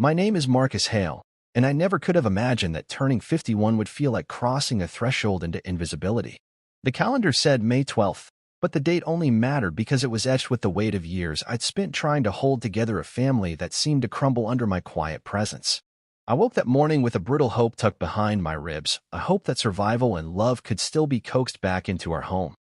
My name is Marcus Hale, and I never could have imagined that turning 51 would feel like crossing a threshold into invisibility. The calendar said May 12th, but the date only mattered because it was etched with the weight of years I'd spent trying to hold together a family that seemed to crumble under my quiet presence. I woke that morning with a brittle hope tucked behind my ribs, a hope that survival and love could still be coaxed back into our home.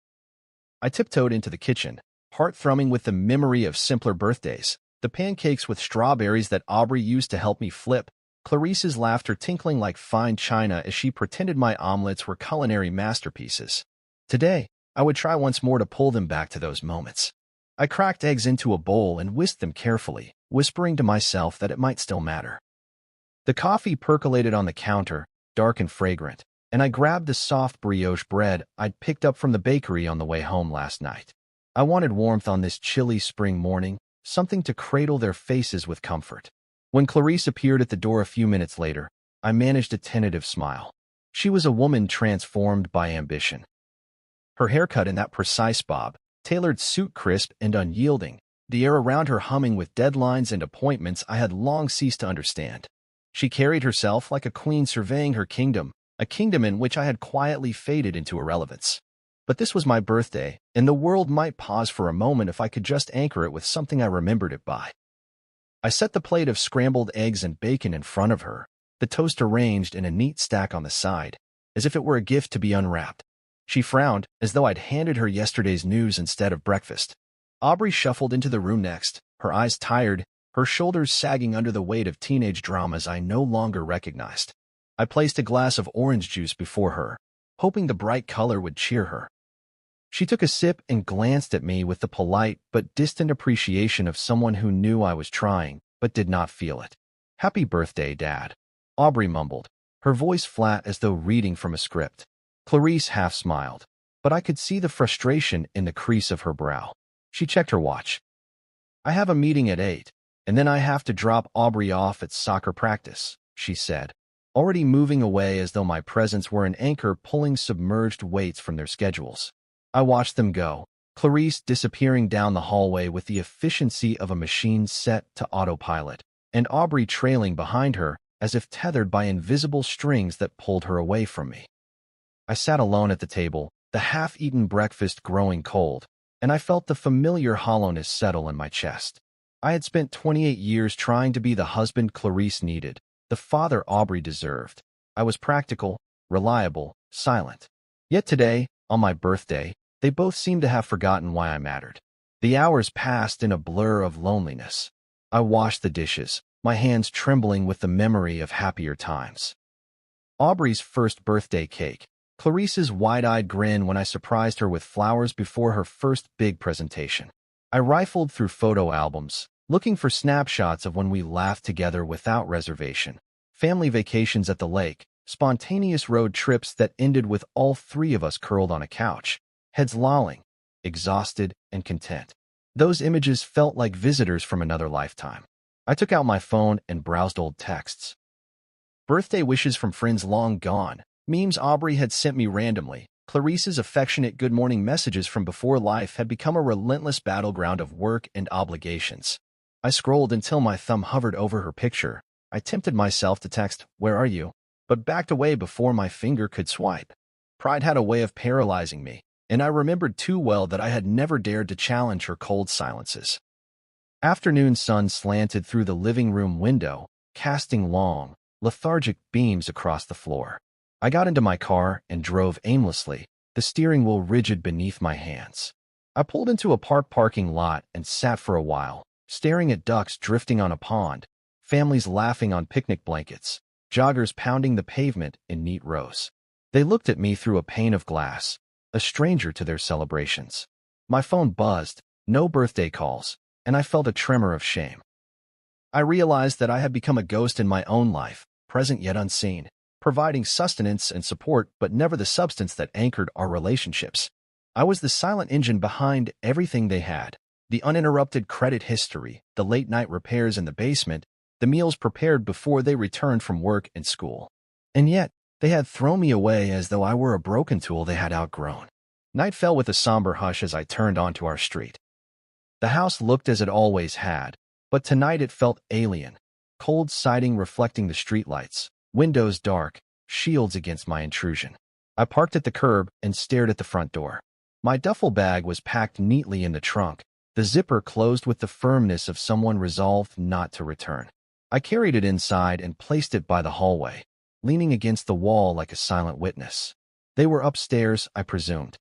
I tiptoed into the kitchen, heart thrumming with the memory of simpler birthdays, the pancakes with strawberries that Aubrey used to help me flip, Clarice's laughter tinkling like fine china as she pretended my omelets were culinary masterpieces. Today, I would try once more to pull them back to those moments. I cracked eggs into a bowl and whisked them carefully, whispering to myself that it might still matter. The coffee percolated on the counter, dark and fragrant, and I grabbed the soft brioche bread I'd picked up from the bakery on the way home last night. I wanted warmth on this chilly spring morning, something to cradle their faces with comfort. When Clarice appeared at the door a few minutes later, I managed a tentative smile. She was a woman transformed by ambition. Her haircut in that precise bob, tailored suit crisp and unyielding, the air around her humming with deadlines and appointments I had long ceased to understand. She carried herself like a queen surveying her kingdom, a kingdom in which I had quietly faded into irrelevance. But this was my birthday, and the world might pause for a moment if I could just anchor it with something I remembered it by. I set the plate of scrambled eggs and bacon in front of her, the toast arranged in a neat stack on the side, as if it were a gift to be unwrapped. She frowned, as though I'd handed her yesterday's news instead of breakfast. Aubrey shuffled into the room next, her eyes tired, her shoulders sagging under the weight of teenage dramas I no longer recognized. I placed a glass of orange juice before her, hoping the bright color would cheer her. She took a sip and glanced at me with the polite but distant appreciation of someone who knew I was trying, but did not feel it. "Happy birthday, Dad," Aubrey mumbled, her voice flat as though reading from a script. Clarice half smiled, but I could see the frustration in the crease of her brow. She checked her watch. "I have a meeting at 8, and then I have to drop Aubrey off at soccer practice," she said, already moving away as though my presence were an anchor pulling submerged weights from their schedules. I watched them go, Clarice disappearing down the hallway with the efficiency of a machine set to autopilot, and Aubrey trailing behind her as if tethered by invisible strings that pulled her away from me. I sat alone at the table, the half-eaten breakfast growing cold, and I felt the familiar hollowness settle in my chest. I had spent 28 years trying to be the husband Clarice needed, the father Aubrey deserved. I was practical, reliable, silent. Yet today, on my birthday, they both seemed to have forgotten why I mattered. The hours passed in a blur of loneliness. I washed the dishes, my hands trembling with the memory of happier times. Aubrey's first birthday cake, Clarice's wide-eyed grin when I surprised her with flowers before her first big presentation. I rifled through photo albums, looking for snapshots of when we laughed together without reservation, family vacations at the lake, spontaneous road trips that ended with all three of us curled on a couch, heads lolling, exhausted and content. Those images felt like visitors from another lifetime. I took out my phone and browsed old texts. Birthday wishes from friends long gone, memes Aubrey had sent me randomly, Clarice's affectionate good morning messages from before life had become a relentless battleground of work and obligations. I scrolled until my thumb hovered over her picture. I tempted myself to text, "Where are you?" but backed away before my finger could swipe. Pride had a way of paralyzing me, and I remembered too well that I had never dared to challenge her cold silences. Afternoon sun slanted through the living room window, casting long, lethargic beams across the floor. I got into my car and drove aimlessly, the steering wheel rigid beneath my hands. I pulled into a parking lot and sat for a while, staring at ducks drifting on a pond, families laughing on picnic blankets, joggers pounding the pavement in neat rows. They looked at me through a pane of glass, a stranger to their celebrations. My phone buzzed, no birthday calls, and I felt a tremor of shame. I realized that I had become a ghost in my own life, present yet unseen, providing sustenance and support but never the substance that anchored our relationships. I was the silent engine behind everything they had, the uninterrupted credit history, the late-night repairs in the basement, the meals prepared before they returned from work and school. And yet, they had thrown me away as though I were a broken tool they had outgrown. Night fell with a somber hush as I turned onto our street. The house looked as it always had, but tonight it felt alien. cold siding reflecting the streetlights, windows dark, shields against my intrusion. I parked at the curb and stared at the front door. My duffel bag was packed neatly in the trunk, the zipper closed with the firmness of someone resolved not to return. I carried it inside and placed it by the hallway, leaning against the wall like a silent witness. They were upstairs, I presumed.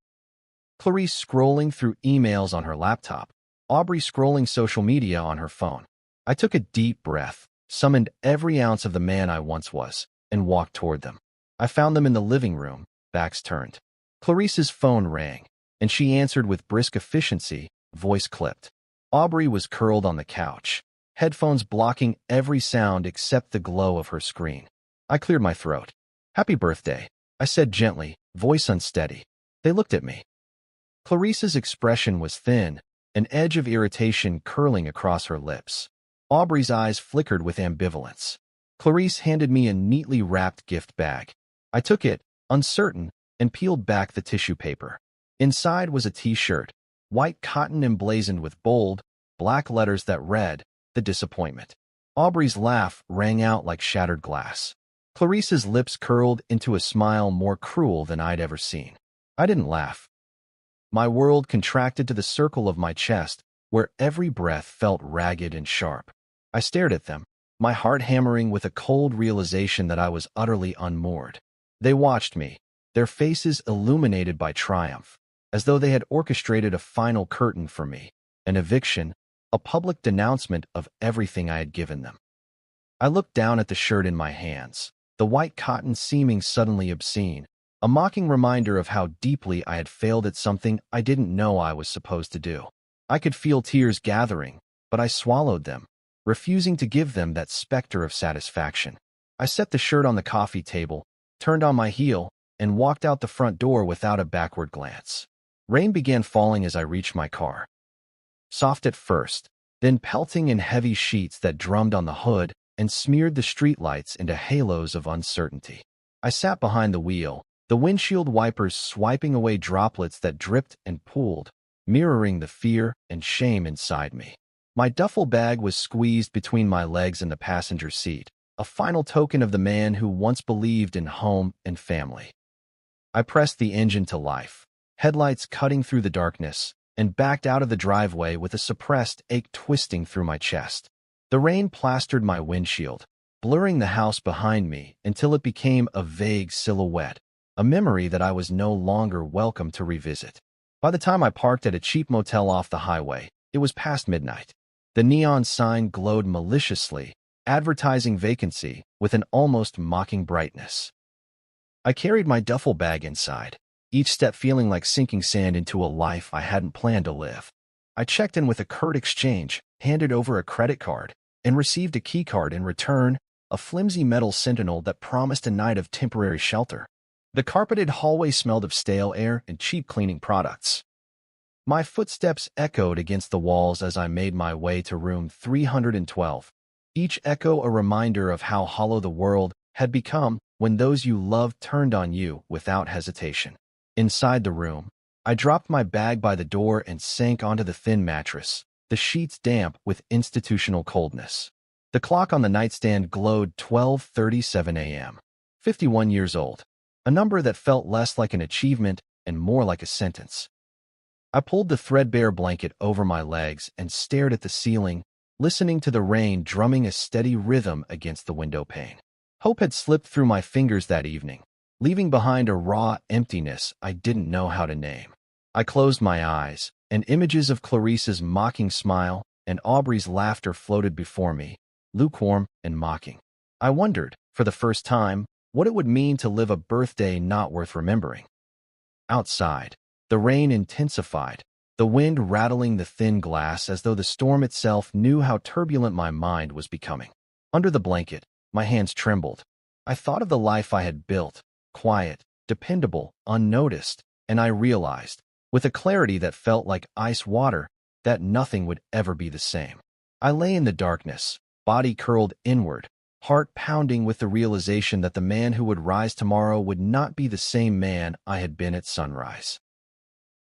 Clarice scrolling through emails on her laptop, Aubrey scrolling social media on her phone. I took a deep breath, summoned every ounce of the man I once was, and walked toward them. I found them in the living room, backs turned. Clarice's phone rang, and she answered with brisk efficiency, voice clipped. Aubrey was curled on the couch, headphones blocking every sound except the glow of her screen. I cleared my throat. "Happy birthday," I said gently, voice unsteady. They looked at me. Clarice's expression was thin, an edge of irritation curling across her lips. Aubrey's eyes flickered with ambivalence. Clarice handed me a neatly wrapped gift bag. I took it, uncertain, and peeled back the tissue paper. Inside was a t-shirt, white cotton emblazoned with bold, black letters that read, "The Disappointment." Aubrey's laugh rang out like shattered glass. Clarice's lips curled into a smile more cruel than I'd ever seen. I didn't laugh. My world contracted to the circle of my chest, where every breath felt ragged and sharp. I stared at them, my heart hammering with a cold realization that I was utterly unmoored. They watched me, their faces illuminated by triumph, as though they had orchestrated a final curtain for me, an eviction, a public denouncement of everything I had given them. I looked down at the shirt in my hands, the white cotton seeming suddenly obscene, a mocking reminder of how deeply I had failed at something I didn't know I was supposed to do. I could feel tears gathering, but I swallowed them, refusing to give them that specter of satisfaction. I set the shirt on the coffee table, turned on my heel, and walked out the front door without a backward glance. Rain began falling as I reached my car. Soft at first, then pelting in heavy sheets that drummed on the hood and smeared the streetlights into halos of uncertainty. I sat behind the wheel, the windshield wipers swiping away droplets that dripped and pooled, mirroring the fear and shame inside me. My duffel bag was squeezed between my legs in the passenger seat, a final token of the man who once believed in home and family. I pressed the engine to life, headlights cutting through the darkness, and backed out of the driveway with a suppressed ache twisting through my chest. The rain plastered my windshield, blurring the house behind me until it became a vague silhouette, a memory that I was no longer welcome to revisit. By the time I parked at a cheap motel off the highway, it was past midnight. The neon sign glowed maliciously, advertising vacancy with an almost mocking brightness. I carried my duffel bag inside, each step feeling like sinking sand into a life I hadn't planned to live. I checked in with a curt exchange, handed over a credit card, and received a keycard in return, a flimsy metal sentinel that promised a night of temporary shelter. The carpeted hallway smelled of stale air and cheap cleaning products. My footsteps echoed against the walls as I made my way to room 312, each echo a reminder of how hollow the world had become when those you loved turned on you without hesitation. Inside the room, I dropped my bag by the door and sank onto the thin mattress, the sheets damp with institutional coldness. The clock on the nightstand glowed 12:37 a.m. 51 years old, a number that felt less like an achievement and more like a sentence. I pulled the threadbare blanket over my legs and stared at the ceiling, listening to the rain drumming a steady rhythm against the window pane. Hope had slipped through my fingers that evening, leaving behind a raw emptiness I didn't know how to name. I closed my eyes, and images of Clarice's mocking smile and Aubrey's laughter floated before me, lukewarm and mocking. I wondered, for the first time, what it would mean to live a birthday not worth remembering. Outside, the rain intensified, the wind rattling the thin glass as though the storm itself knew how turbulent my mind was becoming. Under the blanket, my hands trembled. I thought of the life I had built, quiet, dependable, unnoticed, and I realized, with a clarity that felt like ice water, that nothing would ever be the same. I lay in the darkness, body curled inward, heart pounding with the realization that the man who would rise tomorrow would not be the same man I had been at sunrise.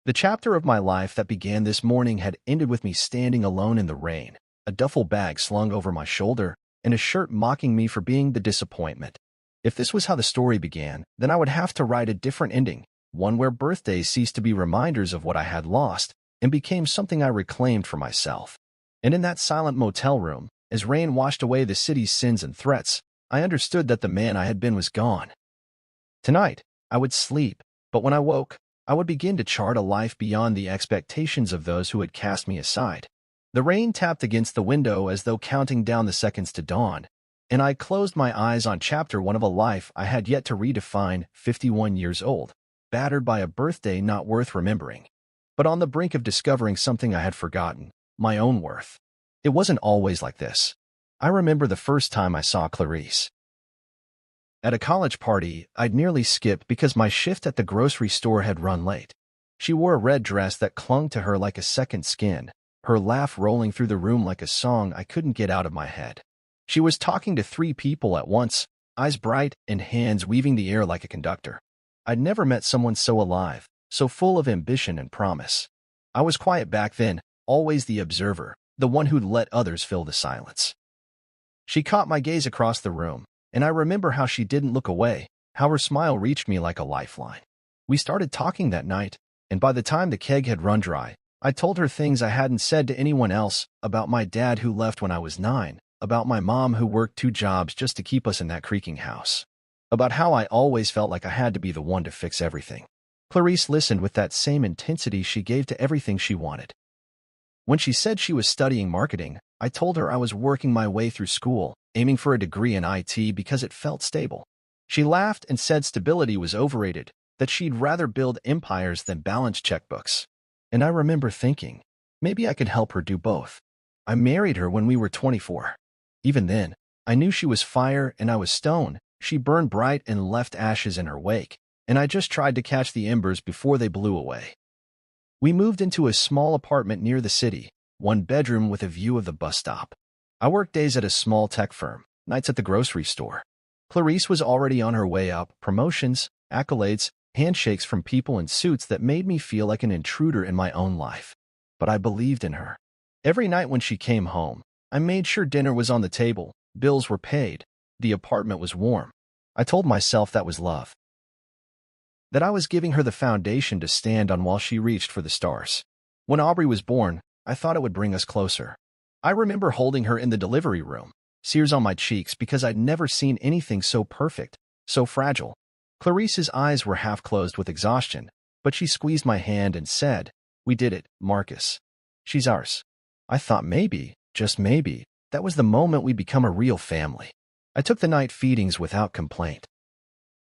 The chapter of my life that began this morning had ended with me standing alone in the rain, a duffel bag slung over my shoulder, and a shirt mocking me for being the disappointment. If this was how the story began, then I would have to write a different ending, one where birthdays ceased to be reminders of what I had lost and became something I reclaimed for myself. And in that silent motel room, as rain washed away the city's sins and threats, I understood that the man I had been was gone. Tonight, I would sleep, but when I woke, I would begin to chart a life beyond the expectations of those who had cast me aside. The rain tapped against the window as though counting down the seconds to dawn, and I closed my eyes on chapter 1 of a life I had yet to redefine, 51 years old, battered by a birthday not worth remembering, but on the brink of discovering something I had forgotten, my own worth. It wasn't always like this. I remember the first time I saw Clarice. At a college party, I'd nearly skipped because my shift at the grocery store had run late. She wore a red dress that clung to her like a second skin, her laugh rolling through the room like a song I couldn't get out of my head. She was talking to 3 people at once, eyes bright and hands weaving the air like a conductor. I'd never met someone so alive, so full of ambition and promise. I was quiet back then, always the observer, the one who'd let others fill the silence. She caught my gaze across the room, and I remember how she didn't look away, how her smile reached me like a lifeline. We started talking that night, and by the time the keg had run dry, I told her things I hadn't said to anyone else, about my dad who left when I was 9, about my mom who worked 2 jobs just to keep us in that creaking house, about how I always felt like I had to be the one to fix everything. Clarice listened with that same intensity she gave to everything she wanted. When she said she was studying marketing, I told her I was working my way through school, aiming for a degree in IT because it felt stable. She laughed and said stability was overrated, that she'd rather build empires than balance checkbooks. And I remember thinking, maybe I could help her do both. I married her when we were 24. Even then, I knew she was fire and I was stone. She burned bright and left ashes in her wake, and I just tried to catch the embers before they blew away. We moved into a small apartment near the city, 1 bedroom with a view of the bus stop. I worked days at a small tech firm, nights at the grocery store. Clarice was already on her way up, promotions, accolades, handshakes from people in suits that made me feel like an intruder in my own life. But I believed in her. Every night when she came home, I made sure dinner was on the table, bills were paid, the apartment was warm. I told myself that was love, that I was giving her the foundation to stand on while she reached for the stars. When Aubrey was born, I thought it would bring us closer. I remember holding her in the delivery room, tears on my cheeks because I'd never seen anything so perfect, so fragile. Clarice's eyes were half closed with exhaustion, but she squeezed my hand and said, "We did it, Marcus. She's ours." I thought maybe, just maybe, that was the moment we'd become a real family. I took the night feedings without complaint.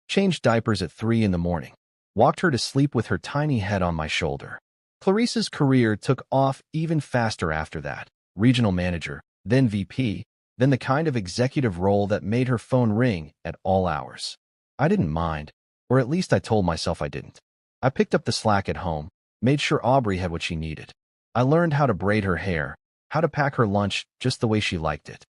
Changed diapers at 3 in the morning. Walked her to sleep with her tiny head on my shoulder. Clarice's career took off even faster after that. Regional manager, then VP, then the kind of executive role that made her phone ring at all hours. I didn't mind, or at least I told myself I didn't. I picked up the slack at home, made sure Aubrey had what she needed. I learned how to braid her hair, how to pack her lunch just the way she liked it.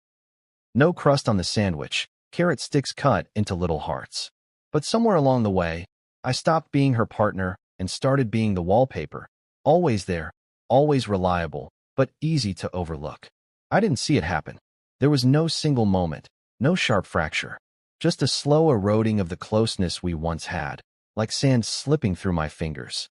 No crust on the sandwich, carrot sticks cut into little hearts. But somewhere along the way, I stopped being her partner and started being the wallpaper. Always there, always reliable, but easy to overlook. I didn't see it happen. There was no single moment, no sharp fracture, just a slow eroding of the closeness we once had, like sand slipping through my fingers.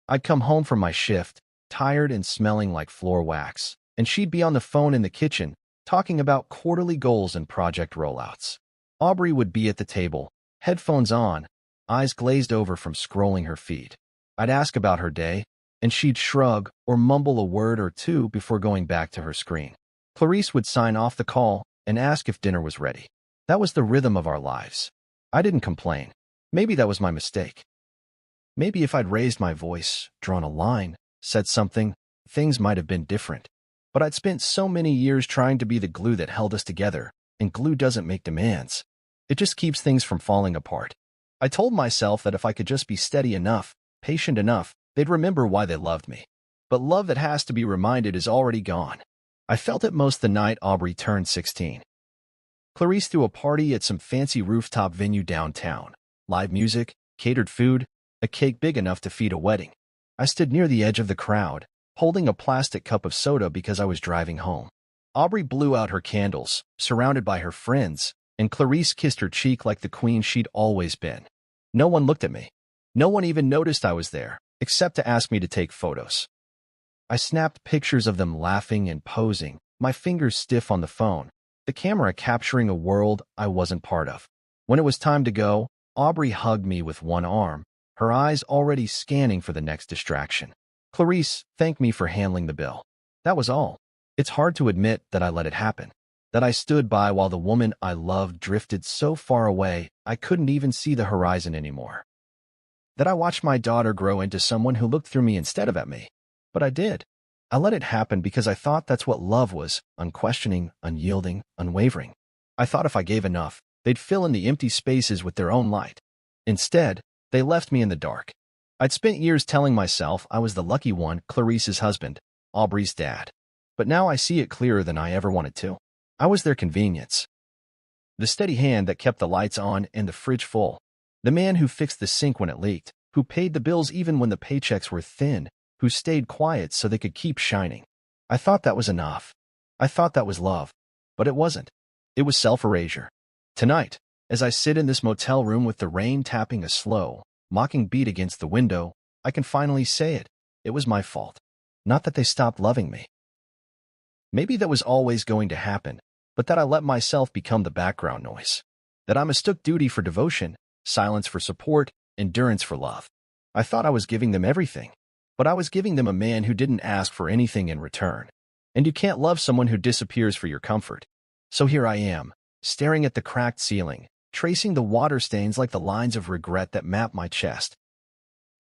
I'd come home from my shift, tired and smelling like floor wax, and she'd be on the phone in the kitchen, talking about quarterly goals and project rollouts. Aubrey would be at the table, headphones on, eyes glazed over from scrolling her feed. I'd ask about her day, and she'd shrug or mumble a word or two before going back to her screen. Clarice would sign off the call and ask if dinner was ready. That was the rhythm of our lives. I didn't complain. Maybe that was my mistake. Maybe if I'd raised my voice, drawn a line, said something, things might have been different. But I'd spent so many years trying to be the glue that held us together, and glue doesn't make demands. It just keeps things from falling apart. I told myself that if I could just be steady enough, patient enough, they'd remember why they loved me. But love that has to be reminded is already gone. I felt it most the night Aubrey turned 16. Clarice threw a party at some fancy rooftop venue downtown. Live music, catered food, a cake big enough to feed a wedding. I stood near the edge of the crowd, holding a plastic cup of soda because I was driving home. Aubrey blew out her candles, surrounded by her friends, and Clarice kissed her cheek like the queen she'd always been. No one looked at me. No one even noticed I was there, except to ask me to take photos. I snapped pictures of them laughing and posing, my fingers stiff on the phone, the camera capturing a world I wasn't part of. When it was time to go, Aubrey hugged me with one arm, her eyes already scanning for the next distraction. Clarice thanked me for handling the bill. That was all. It's hard to admit that I let it happen, that I stood by while the woman I loved drifted so far away I couldn't even see the horizon anymore. That I watched my daughter grow into someone who looked through me instead of at me. But I did. I let it happen because I thought that's what love was, unquestioning, unyielding, unwavering. I thought if I gave enough, they'd fill in the empty spaces with their own light. Instead, they left me in the dark. I'd spent years telling myself I was the lucky one, Clarice's husband, Aubrey's dad. But now I see it clearer than I ever wanted to. I was their convenience. The steady hand that kept the lights on and the fridge full. The man who fixed the sink when it leaked, who paid the bills even when the paychecks were thin, who stayed quiet so they could keep shining. I thought that was enough. I thought that was love. But it wasn't. It was self-erasure. Tonight, as I sit in this motel room with the rain tapping a slow, mocking beat against the window, I can finally say it. It was my fault. Not that they stopped loving me. Maybe that was always going to happen, but that I let myself become the background noise. That I mistook duty for devotion, silence for support, endurance for love. I thought I was giving them everything, but I was giving them a man who didn't ask for anything in return. And you can't love someone who disappears for your comfort. So here I am, staring at the cracked ceiling, tracing the water stains like the lines of regret that map my chest.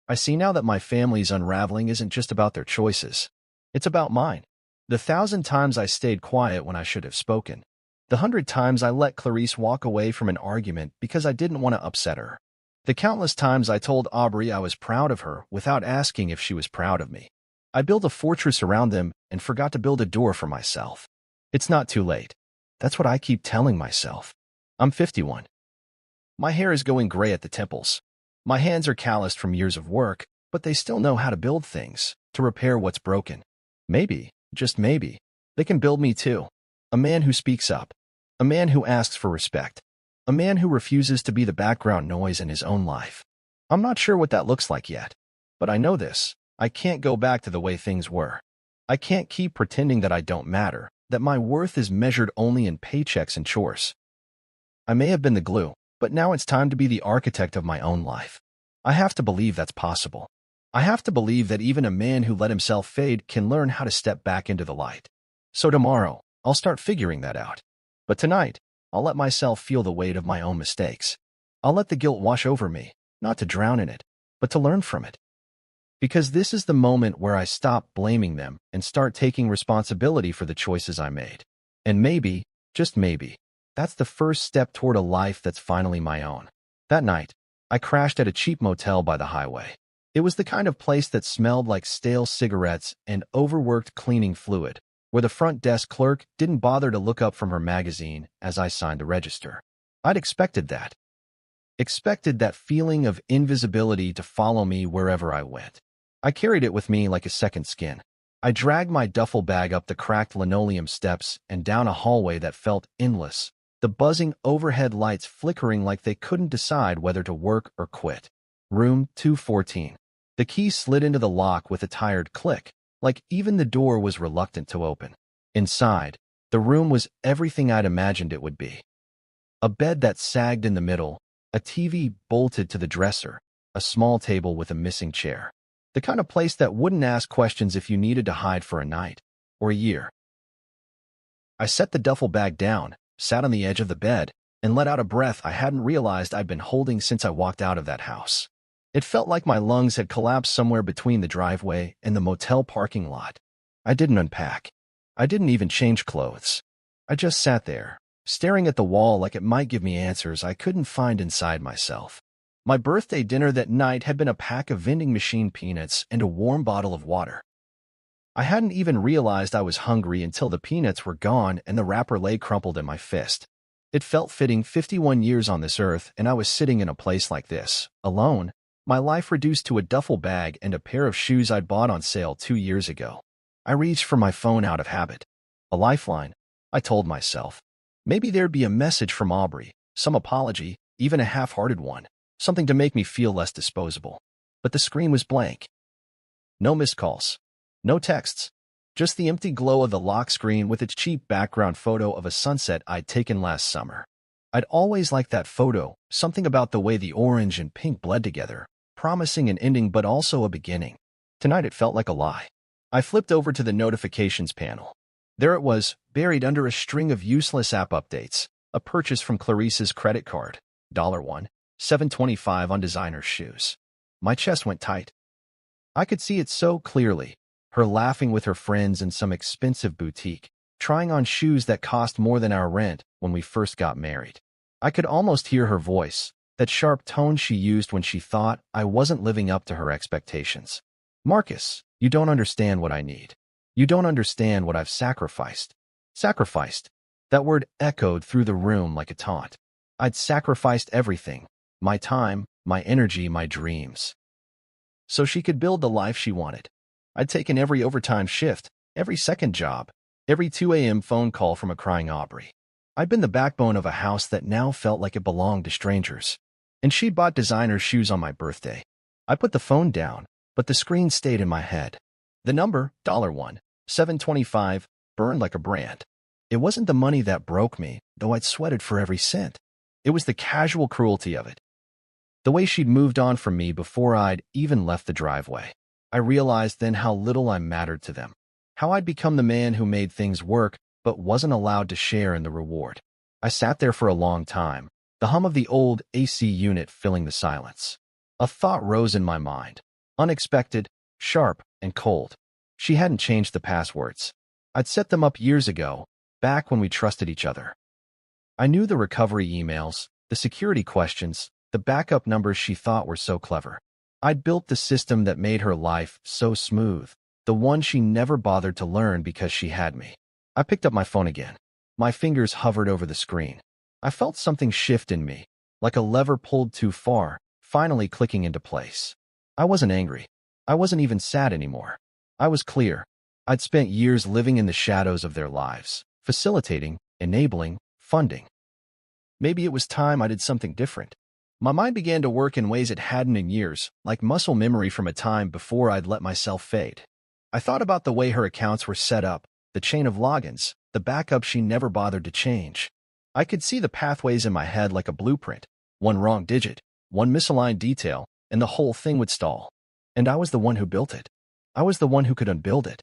I see now that my family's unraveling isn't just about their choices. It's about mine. The 1,000 times I stayed quiet when I should have spoken. The 100 times I let Clarice walk away from an argument because I didn't want to upset her. The countless times I told Aubrey I was proud of her without asking if she was proud of me. I built a fortress around them and forgot to build a door for myself. It's not too late. That's what I keep telling myself. I'm 51. My hair is going gray at the temples. My hands are calloused from years of work, but they still know how to build things, to repair what's broken. Maybe, just maybe, they can build me too. A man who speaks up. A man who asks for respect. A man who refuses to be the background noise in his own life. I'm not sure what that looks like yet. But I know this. I can't go back to the way things were. I can't keep pretending that I don't matter, that my worth is measured only in paychecks and chores. I may have been the glue, but now it's time to be the architect of my own life. I have to believe that's possible. I have to believe that even a man who let himself fade can learn how to step back into the light. So tomorrow, I'll start figuring that out. But tonight, I'll let myself feel the weight of my own mistakes. I'll let the guilt wash over me, not to drown in it, but to learn from it. Because this is the moment where I stop blaming them and start taking responsibility for the choices I made. And maybe, just maybe, that's the first step toward a life that's finally my own. That night, I crashed at a cheap motel by the highway. It was the kind of place that smelled like stale cigarettes and overworked cleaning fluid, where the front desk clerk didn't bother to look up from her magazine as I signed the register. I'd expected that. Expected that feeling of invisibility to follow me wherever I went. I carried it with me like a second skin. I dragged my duffel bag up the cracked linoleum steps and down a hallway that felt endless, the buzzing overhead lights flickering like they couldn't decide whether to work or quit. Room 214. The key slid into the lock with a tired click, like even the door was reluctant to open. Inside, the room was everything I'd imagined it would be. A bed that sagged in the middle, a TV bolted to the dresser, a small table with a missing chair. The kind of place that wouldn't ask questions if you needed to hide for a night or a year. I set the duffel bag down, sat on the edge of the bed, and let out a breath I hadn't realized I'd been holding since I walked out of that house. It felt like my lungs had collapsed somewhere between the driveway and the motel parking lot. I didn't unpack. I didn't even change clothes. I just sat there, staring at the wall like it might give me answers I couldn't find inside myself. My birthday dinner that night had been a pack of vending machine peanuts and a warm bottle of water. I hadn't even realized I was hungry until the peanuts were gone and the wrapper lay crumpled in my fist. It felt fitting 51 years on this earth, and I was sitting in a place like this, alone, my life reduced to a duffel bag and a pair of shoes I'd bought on sale 2 years ago. I reached for my phone out of habit. A lifeline, I told myself. Maybe there'd be a message from Aubrey, some apology, even a half-hearted one, something to make me feel less disposable. But the screen was blank. No missed calls. No texts. Just the empty glow of the lock screen with its cheap background photo of a sunset I'd taken last summer. I'd always liked that photo, something about the way the orange and pink bled together, promising an ending but also a beginning. Tonight it felt like a lie. I flipped over to the notifications panel. There it was, buried under a string of useless app updates. A purchase from Clarice's credit card. $1, $7.25 on designer shoes. My chest went tight. I could see it so clearly. Her laughing with her friends in some expensive boutique, trying on shoes that cost more than our rent when we first got married. I could almost hear her voice, that sharp tone she used when she thought I wasn't living up to her expectations. Marcus, you don't understand what I need. You don't understand what I've sacrificed. Sacrificed. That word echoed through the room like a taunt. I'd sacrificed everything. My time, my energy, my dreams. So she could build the life she wanted. I'd taken every overtime shift, every second job, every 2 a.m. phone call from a crying Aubrey. I'd been the backbone of a house that now felt like it belonged to strangers. And she'd bought designer shoes on my birthday. I put the phone down, but the screen stayed in my head. The number, $1, $7.25, burned like a brand. It wasn't the money that broke me, though I'd sweated for every cent. It was the casual cruelty of it. The way she'd moved on from me before I'd even left the driveway. I realized then how little I mattered to them. How I'd become the man who made things work, but wasn't allowed to share in the reward. I sat there for a long time, the hum of the old AC unit filling the silence. A thought rose in my mind. Unexpected, sharp, and cold. She hadn't changed the passwords. I'd set them up years ago, back when we trusted each other. I knew the recovery emails, the security questions, the backup numbers she thought were so clever. I'd built the system that made her life so smooth, the one she never bothered to learn because she had me. I picked up my phone again. My fingers hovered over the screen. I felt something shift in me, like a lever pulled too far, finally clicking into place. I wasn't angry. I wasn't even sad anymore. I was clear. I'd spent years living in the shadows of their lives, facilitating, enabling, funding. Maybe it was time I did something different. My mind began to work in ways it hadn't in years, like muscle memory from a time before I'd let myself fade. I thought about the way her accounts were set up, the chain of logins, the backup she never bothered to change. I could see the pathways in my head like a blueprint. One wrong digit, one misaligned detail, and the whole thing would stall. And I was the one who built it. I was the one who could unbuild it.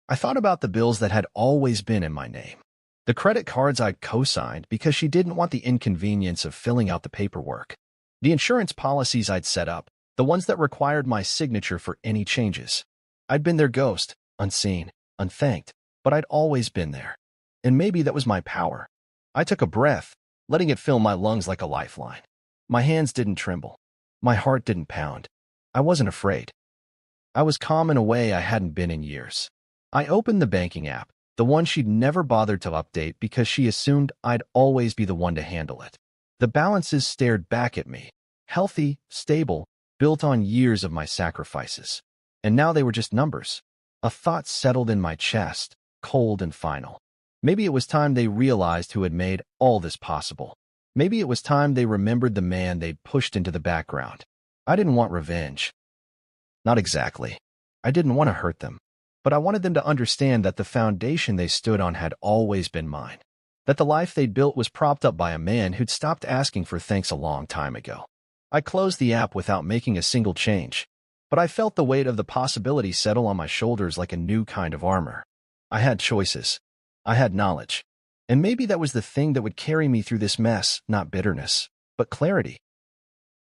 I thought about the bills that had always been in my name. The credit cards I'd co-signed because she didn't want the inconvenience of filling out the paperwork. The insurance policies I'd set up, the ones that required my signature for any changes. I'd been their ghost, unseen, unthanked, but I'd always been there. And maybe that was my power. I took a breath, letting it fill my lungs like a lifeline. My hands didn't tremble. My heart didn't pound. I wasn't afraid. I was calm in a way I hadn't been in years. I opened the banking app, the one she'd never bothered to update because she assumed I'd always be the one to handle it. The balances stared back at me, healthy, stable, built on years of my sacrifices. And now they were just numbers. A thought settled in my chest, cold and final. Maybe it was time they realized who had made all this possible. Maybe it was time they remembered the man they'd pushed into the background. I didn't want revenge. Not exactly. I didn't want to hurt them. But I wanted them to understand that the foundation they stood on had always been mine. That the life they'd built was propped up by a man who'd stopped asking for thanks a long time ago. I closed the app without making a single change. But I felt the weight of the possibility settle on my shoulders like a new kind of armor. I had choices. I had knowledge. And maybe that was the thing that would carry me through this mess, not bitterness, but clarity.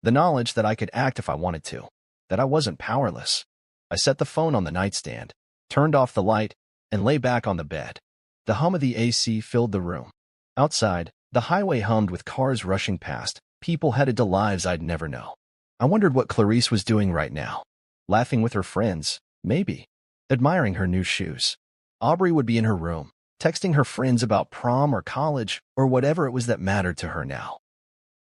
The knowledge that I could act if I wanted to. That I wasn't powerless. I set the phone on the nightstand, turned off the light, and lay back on the bed. The hum of the AC filled the room. Outside, the highway hummed with cars rushing past, people headed to lives I'd never know. I wondered what Clarice was doing right now. Laughing with her friends, maybe. Admiring her new shoes. Aubrey would be in her room, texting her friends about prom or college or whatever it was that mattered to her now.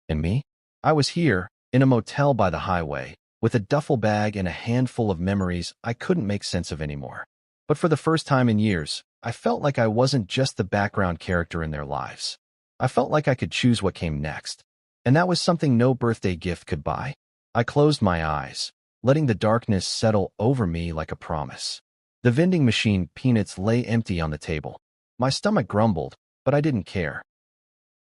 And me? I was here, in a motel by the highway, with a duffel bag and a handful of memories I couldn't make sense of anymore. But for the first time in years, I felt like I wasn't just the background character in their lives. I felt like I could choose what came next. And that was something no birthday gift could buy. I closed my eyes, letting the darkness settle over me like a promise. The vending machine peanuts lay empty on the table. My stomach grumbled, but I didn't care.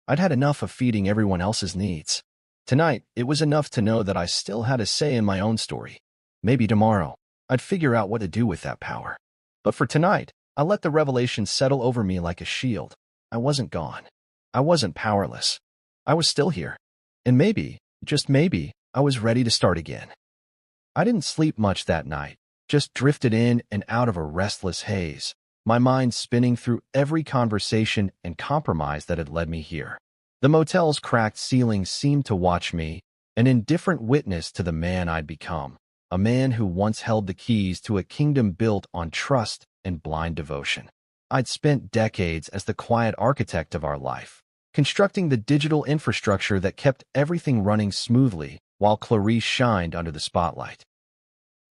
I'd had enough of feeding everyone else's needs. Tonight, it was enough to know that I still had a say in my own story. Maybe tomorrow, I'd figure out what to do with that power. But for tonight, I let the revelation settle over me like a shield. I wasn't gone. I wasn't powerless. I was still here. And maybe, just maybe, I was ready to start again. I didn't sleep much that night, just drifted in and out of a restless haze, my mind spinning through every conversation and compromise that had led me here. The motel's cracked ceilings seemed to watch me, an indifferent witness to the man I'd become, a man who once held the keys to a kingdom built on trust and blind devotion. I'd spent decades as the quiet architect of our life, constructing the digital infrastructure that kept everything running smoothly while Clarice shined under the spotlight.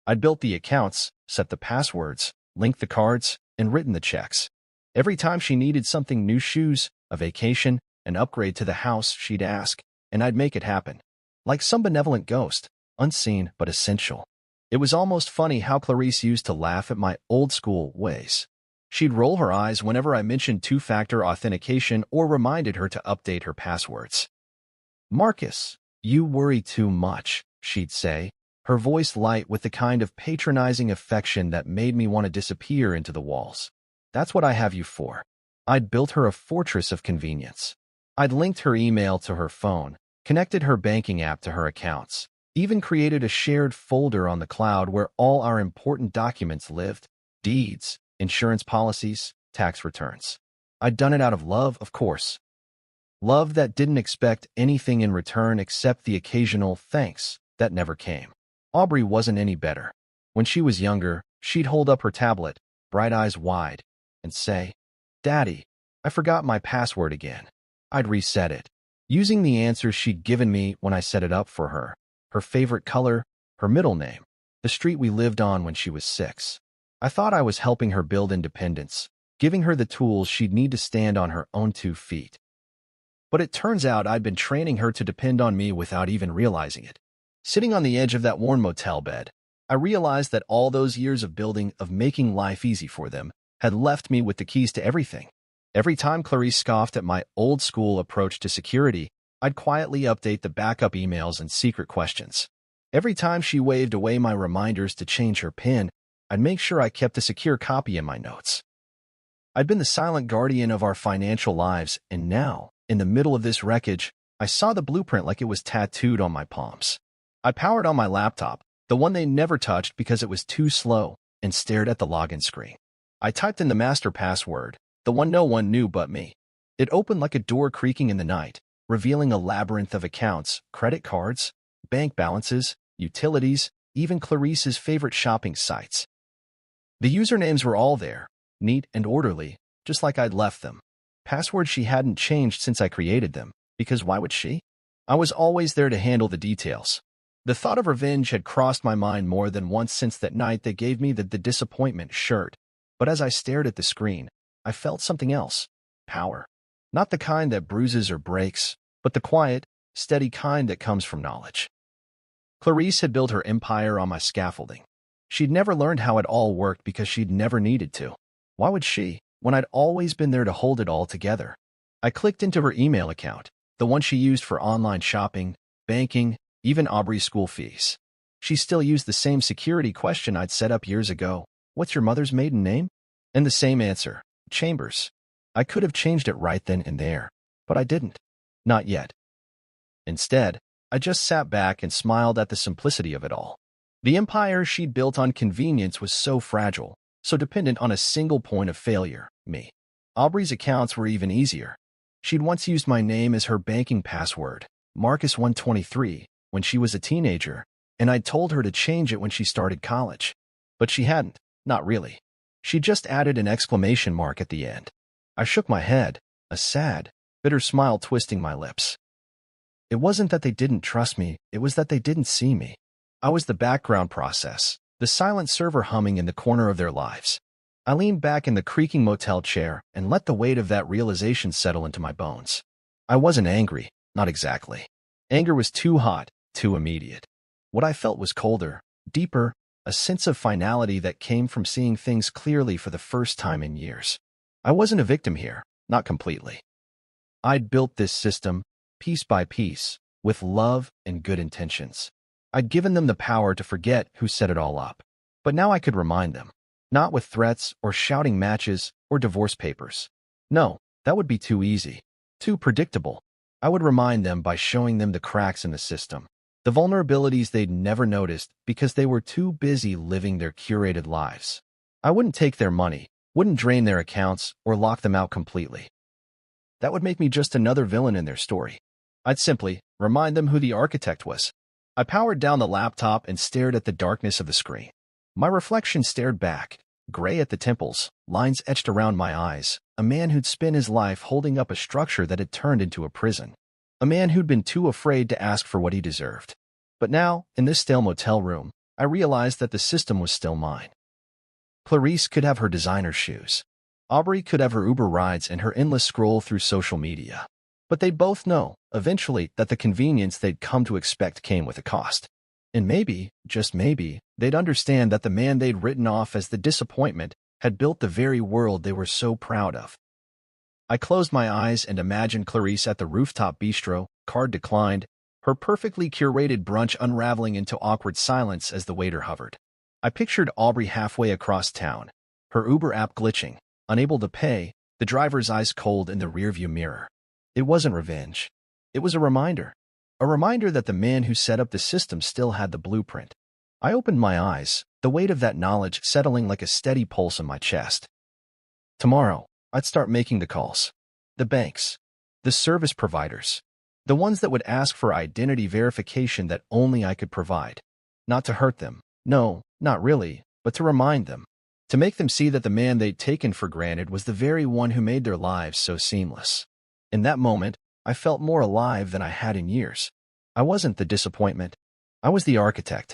I'd built the accounts, set the passwords, linked the cards, and written the checks. Every time she needed something, new shoes, a vacation, an upgrade to the house, she'd ask, and I'd make it happen. Like some benevolent ghost, unseen but essential. It was almost funny how Clarice used to laugh at my old-school ways. She'd roll her eyes whenever I mentioned two-factor authentication or reminded her to update her passwords. "Marcus, you worry too much," she'd say, her voice light with the kind of patronizing affection that made me want to disappear into the walls. "That's what I have you for." I'd built her a fortress of convenience. I'd linked her email to her phone, connected her banking app to her accounts, even created a shared folder on the cloud where all our important documents lived: deeds, insurance policies, tax returns. I'd done it out of love, of course. Love that didn't expect anything in return except the occasional thanks that never came. Aubrey wasn't any better. When she was younger, she'd hold up her tablet, bright eyes wide, and say, "Daddy, I forgot my password again." I'd reset it, using the answers she'd given me when I set it up for her: her favorite color, her middle name, the street we lived on when she was 6. I thought I was helping her build independence, giving her the tools she'd need to stand on her own 2 feet. But it turns out I'd been training her to depend on me without even realizing it. Sitting on the edge of that worn motel bed, I realized that all those years of building, of making life easy for them, had left me with the keys to everything. Every time Clarice scoffed at my old-school approach to security, I'd quietly update the backup emails and secret questions. Every time she waved away my reminders to change her PIN, I'd make sure I kept a secure copy in my notes. I'd been the silent guardian of our financial lives, and now, in the middle of this wreckage, I saw the blueprint like it was tattooed on my palms. I powered on my laptop, the one they never touched because it was too slow, and stared at the login screen. I typed in the master password, the one no one knew but me. It opened like a door creaking in the night, revealing a labyrinth of accounts, credit cards, bank balances, utilities, even Clarice's favorite shopping sites. The usernames were all there, neat and orderly, just like I'd left them. Passwords she hadn't changed since I created them, because why would she? I was always there to handle the details. The thought of revenge had crossed my mind more than once since that night they gave me the disappointment shirt. But as I stared at the screen, I felt something else: power. Not the kind that bruises or breaks, but the quiet, steady kind that comes from knowledge. Clarice had built her empire on my scaffolding. She'd never learned how it all worked because she'd never needed to. Why would she, when I'd always been there to hold it all together? I clicked into her email account, the one she used for online shopping, banking, even Aubrey's school fees. She still used the same security question I'd set up years ago: "What's your mother's maiden name?" And the same answer: Chambers. I could have changed it right then and there, but I didn't. Not yet. Instead, I just sat back and smiled at the simplicity of it all. The empire she'd built on convenience was so fragile, so dependent on a single point of failure: me. Aubrey's accounts were even easier. She'd once used my name as her banking password, Marcus123, when she was a teenager, and I'd told her to change it when she started college. But she hadn't, not really. She just added an exclamation mark at the end. I shook my head, a sad, bitter smile twisting my lips. It wasn't that they didn't trust me, it was that they didn't see me. I was the background process, the silent server humming in the corner of their lives. I leaned back in the creaking motel chair and let the weight of that realization settle into my bones. I wasn't angry, not exactly. Anger was too hot, too immediate. What I felt was colder, deeper, a sense of finality that came from seeing things clearly for the first time in years. I wasn't a victim here, not completely. I'd built this system, piece by piece, with love and good intentions. I'd given them the power to forget who set it all up. But now I could remind them, not with threats or shouting matches or divorce papers. No, that would be too easy, too predictable. I would remind them by showing them the cracks in the system, the vulnerabilities they'd never noticed because they were too busy living their curated lives. I wouldn't take their money, wouldn't drain their accounts, or lock them out completely. That would make me just another villain in their story. I'd simply remind them who the architect was. I powered down the laptop and stared at the darkness of the screen. My reflection stared back, gray at the temples, lines etched around my eyes, a man who'd spent his life holding up a structure that had turned into a prison. A man who'd been too afraid to ask for what he deserved. But now, in this stale motel room, I realized that the system was still mine. Clarice could have her designer shoes. Aubrey could have her Uber rides and her endless scroll through social media. But they'd both know, eventually, that the convenience they'd come to expect came with a cost. And maybe, just maybe, they'd understand that the man they'd written off as the disappointment had built the very world they were so proud of. I closed my eyes and imagined Clarice at the rooftop bistro, card declined, her perfectly curated brunch unraveling into awkward silence as the waiter hovered. I pictured Aubrey halfway across town, her Uber app glitching, unable to pay, the driver's eyes cold in the rearview mirror. It wasn't revenge. It was a reminder. A reminder that the man who set up the system still had the blueprint. I opened my eyes, the weight of that knowledge settling like a steady pulse in my chest. Tomorrow, I'd start making the calls. The banks. The service providers. The ones that would ask for identity verification that only I could provide. Not to hurt them. No, not really, but to remind them. To make them see that the man they'd taken for granted was the very one who made their lives so seamless. In that moment, I felt more alive than I had in years. I wasn't the disappointment. I was the architect.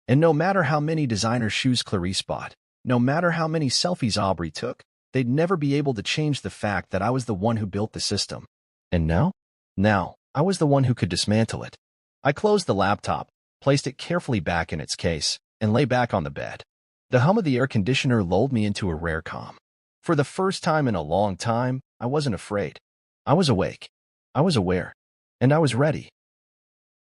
And no matter how many designer shoes Clarice bought, no matter how many selfies Aubrey took, they'd never be able to change the fact that I was the one who built the system. And now? Now, I was the one who could dismantle it. I closed the laptop, placed it carefully back in its case, and lay back on the bed. The hum of the air conditioner lulled me into a rare calm. For the first time in a long time, I wasn't afraid. I was awake. I was aware. And I was ready.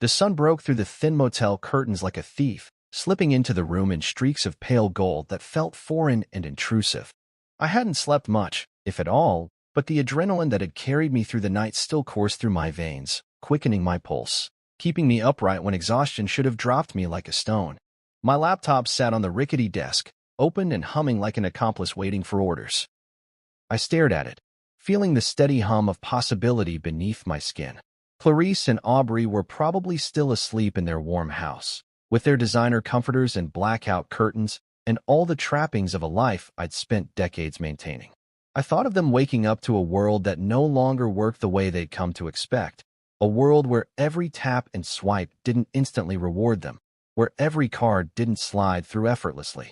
The sun broke through the thin motel curtains like a thief, slipping into the room in streaks of pale gold that felt foreign and intrusive. I hadn't slept much, if at all, but the adrenaline that had carried me through the night still coursed through my veins, quickening my pulse, keeping me upright when exhaustion should have dropped me like a stone. My laptop sat on the rickety desk, open and humming like an accomplice waiting for orders. I stared at it, feeling the steady hum of possibility beneath my skin. Clarice and Aubrey were probably still asleep in their warm house, with their designer comforters and blackout curtains and all the trappings of a life I'd spent decades maintaining. I thought of them waking up to a world that no longer worked the way they'd come to expect, a world where every tap and swipe didn't instantly reward them, where every card didn't slide through effortlessly.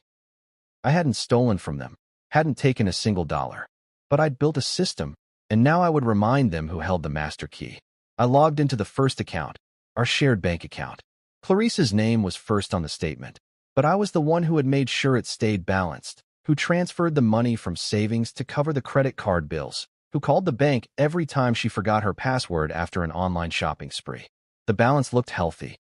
I hadn't stolen from them, hadn't taken a single dollar. But I'd built a system, and now I would remind them who held the master key. I logged into the first account, our shared bank account. Clarice's name was first on the statement, but I was the one who had made sure it stayed balanced, who transferred the money from savings to cover the credit card bills, who called the bank every time she forgot her password after an online shopping spree. The balance looked healthy.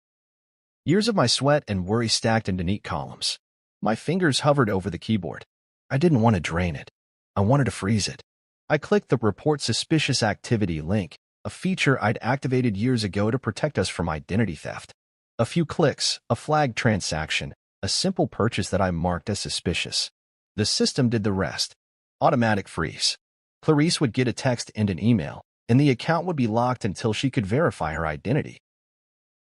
Years of my sweat and worry stacked into neat columns. My fingers hovered over the keyboard. I didn't want to drain it. I wanted to freeze it. I clicked the Report Suspicious Activity link, a feature I'd activated years ago to protect us from identity theft. A few clicks, a flagged transaction, a simple purchase that I marked as suspicious. The system did the rest. Automatic freeze. Clarice would get a text and an email, and the account would be locked until she could verify her identity.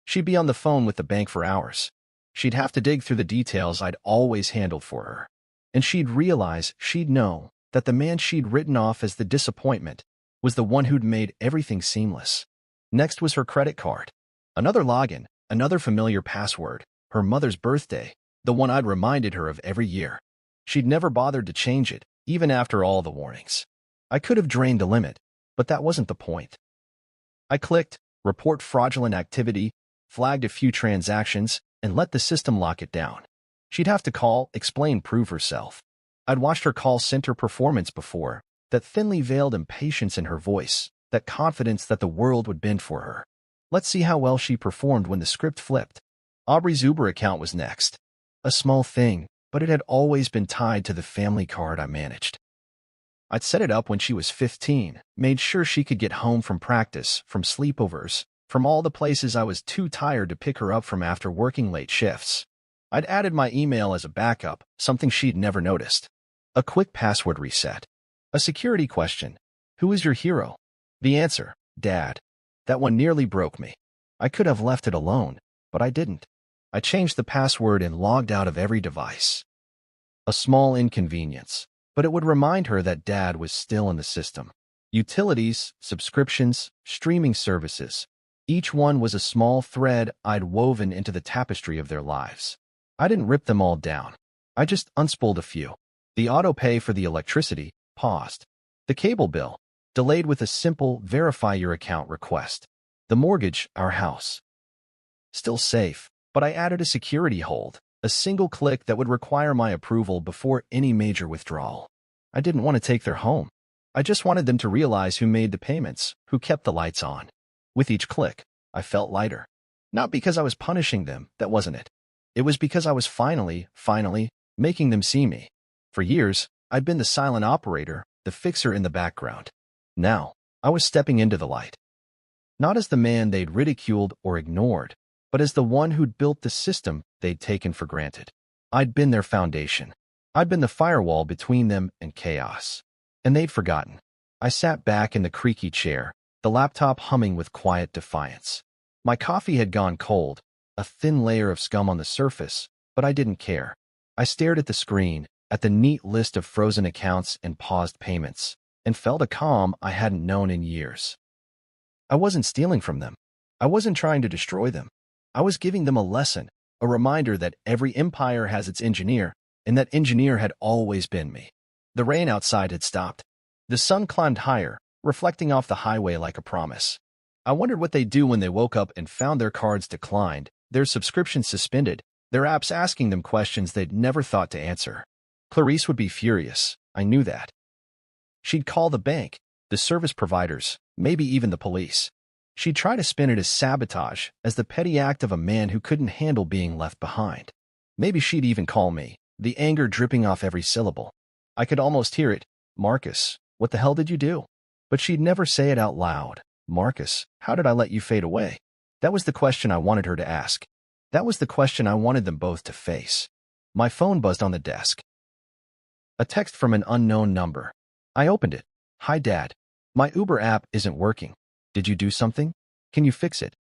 She'd be on the phone with the bank for hours. She'd have to dig through the details I'd always handled for her. And she'd realize, she'd know, that the man she'd written off as the disappointment was the one who'd made everything seamless. Next was her credit card. Another login, another familiar password, her mother's birthday, the one I'd reminded her of every year. She'd never bothered to change it, even after all the warnings. I could have drained the limit, but that wasn't the point. I clicked Report Fraudulent Activity, flagged a few transactions, and let the system lock it down. She'd have to call, explain, prove herself. I'd watched her call center performance before, that thinly veiled impatience in her voice, that confidence that the world would bend for her. Let's see how well she performed when the script flipped. Aubrey's Uber account was next. A small thing, but it had always been tied to the family card I managed. I'd set it up when she was 15, made sure she could get home from practice, from sleepovers, from all the places I was too tired to pick her up from after working late shifts. I'd added my email as a backup, something she'd never noticed. A quick password reset. A security question. Who is your hero? The answer, Dad. That one nearly broke me. I could have left it alone, but I didn't. I changed the password and logged out of every device. A small inconvenience, but it would remind her that Dad was still in the system. Utilities, subscriptions, streaming services. Each one was a small thread I'd woven into the tapestry of their lives. I didn't rip them all down. I just unspooled a few. The auto pay for the electricity, paused. The cable bill, delayed with a simple verify your account request. The mortgage, our house. Still safe, but I added a security hold, a single click that would require my approval before any major withdrawal. I didn't want to take their home. I just wanted them to realize who made the payments, who kept the lights on. With each click, I felt lighter. Not because I was punishing them, that wasn't it. It was because I was finally, making them see me. For years, I'd been the silent operator, the fixer in the background. Now, I was stepping into the light. Not as the man they'd ridiculed or ignored, but as the one who'd built the system they'd taken for granted. I'd been their foundation. I'd been the firewall between them and chaos. And they'd forgotten. I sat back in the creaky chair, the laptop humming with quiet defiance. My coffee had gone cold, a thin layer of scum on the surface, but I didn't care. I stared at the screen, at the neat list of frozen accounts and paused payments, and felt a calm I hadn't known in years. I wasn't stealing from them. I wasn't trying to destroy them. I was giving them a lesson, a reminder that every empire has its engineer, and that engineer had always been me. The rain outside had stopped. The sun climbed higher, reflecting off the highway like a promise. I wondered what they'd do when they woke up and found their cards declined, their subscriptions suspended, their apps asking them questions they'd never thought to answer. Clarice would be furious. I knew that. She'd call the bank, the service providers, maybe even the police. She'd try to spin it as sabotage, as the petty act of a man who couldn't handle being left behind. Maybe she'd even call me, the anger dripping off every syllable. I could almost hear it. Marcus, what the hell did you do? But she'd never say it out loud. Marcus, how did I let you fade away? That was the question I wanted her to ask. That was the question I wanted them both to face. My phone buzzed on the desk. A text from an unknown number. I opened it. Hi, Dad. My Uber app isn't working. Did you do something? Can you fix it?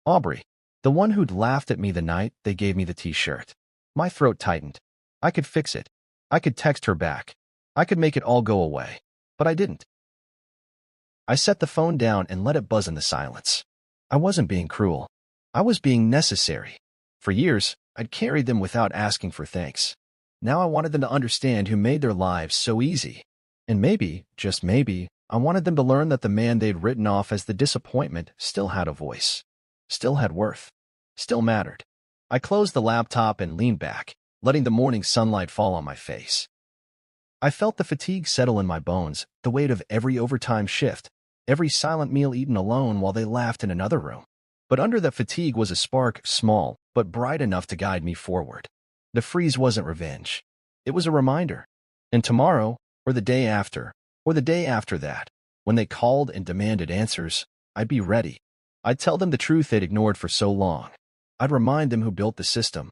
Aubrey, the one who'd laughed at me the night they gave me the t-shirt. My throat tightened. I could fix it. I could text her back. I could make it all go away. But I didn't. I set the phone down and let it buzz in the silence. I wasn't being cruel. I was being necessary. For years, I'd carried them without asking for thanks. Now I wanted them to understand who made their lives so easy. And maybe, just maybe, I wanted them to learn that the man they'd written off as the disappointment still had a voice, still had worth, still mattered. I closed the laptop and leaned back, letting the morning sunlight fall on my face. I felt the fatigue settle in my bones, the weight of every overtime shift, every silent meal eaten alone while they laughed in another room. But under that fatigue was a spark, small, but bright enough to guide me forward. The freeze wasn't revenge. It was a reminder. And tomorrow, or the day after, or the day after that, when they called and demanded answers, I'd be ready. I'd tell them the truth they'd ignored for so long. I'd remind them who built the system.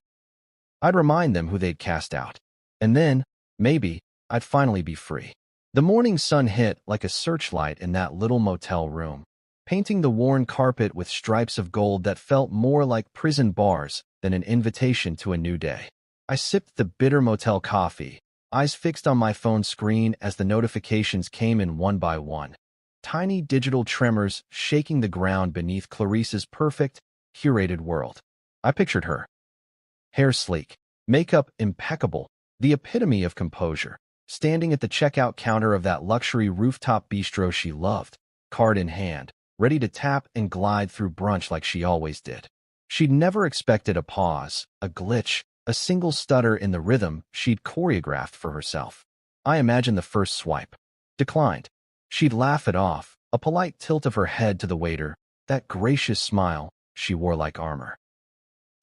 I'd remind them who they'd cast out. And then, maybe, I'd finally be free. The morning sun hit like a searchlight in that little motel room, painting the worn carpet with stripes of gold that felt more like prison bars than an invitation to a new day. I sipped the bitter motel coffee, eyes fixed on my phone screen as the notifications came in one by one. Tiny digital tremors shaking the ground beneath Clarice's perfect, curated world. I pictured her. Hair sleek, makeup impeccable, The epitome of composure, standing at the checkout counter of that luxury rooftop bistro she loved, card in hand, ready to tap and glide through brunch like she always did. She'd never expected a pause, a glitch, a single stutter in the rhythm she'd choreographed for herself. I imagined the first swipe. Declined. She'd laugh it off, a polite tilt of her head to the waiter, that gracious smile she wore like armor.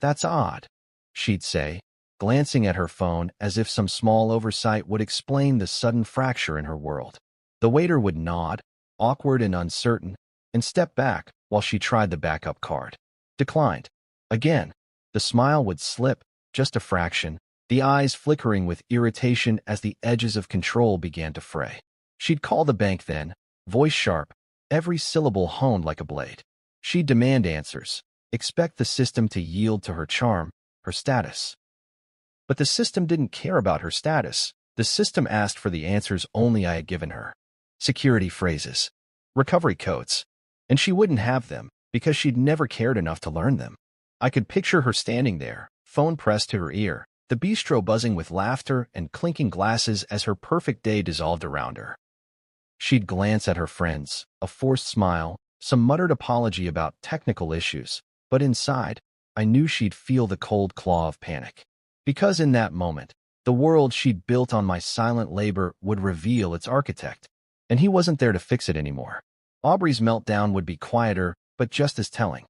"That's odd," she'd say, glancing at her phone as if some small oversight would explain the sudden fracture in her world. The waiter would nod, awkward and uncertain, and step back while she tried the backup card. Declined. Again, the smile would slip, just a fraction, the eyes flickering with irritation as the edges of control began to fray. She'd call the bank then, voice sharp, every syllable honed like a blade. She'd demand answers, expect the system to yield to her charm, her status. But the system didn't care about her status. The system asked for the answers only I had given her. Security phrases, recovery codes, and she wouldn't have them because she'd never cared enough to learn them. I could picture her standing there, phone pressed to her ear, the bistro buzzing with laughter and clinking glasses as her perfect day dissolved around her. She'd glance at her friends, a forced smile, some muttered apology about technical issues, but inside, I knew she'd feel the cold claw of panic. Because in that moment, the world she'd built on my silent labor would reveal its architect, and he wasn't there to fix it anymore. Aubrey's meltdown would be quieter, but just as telling.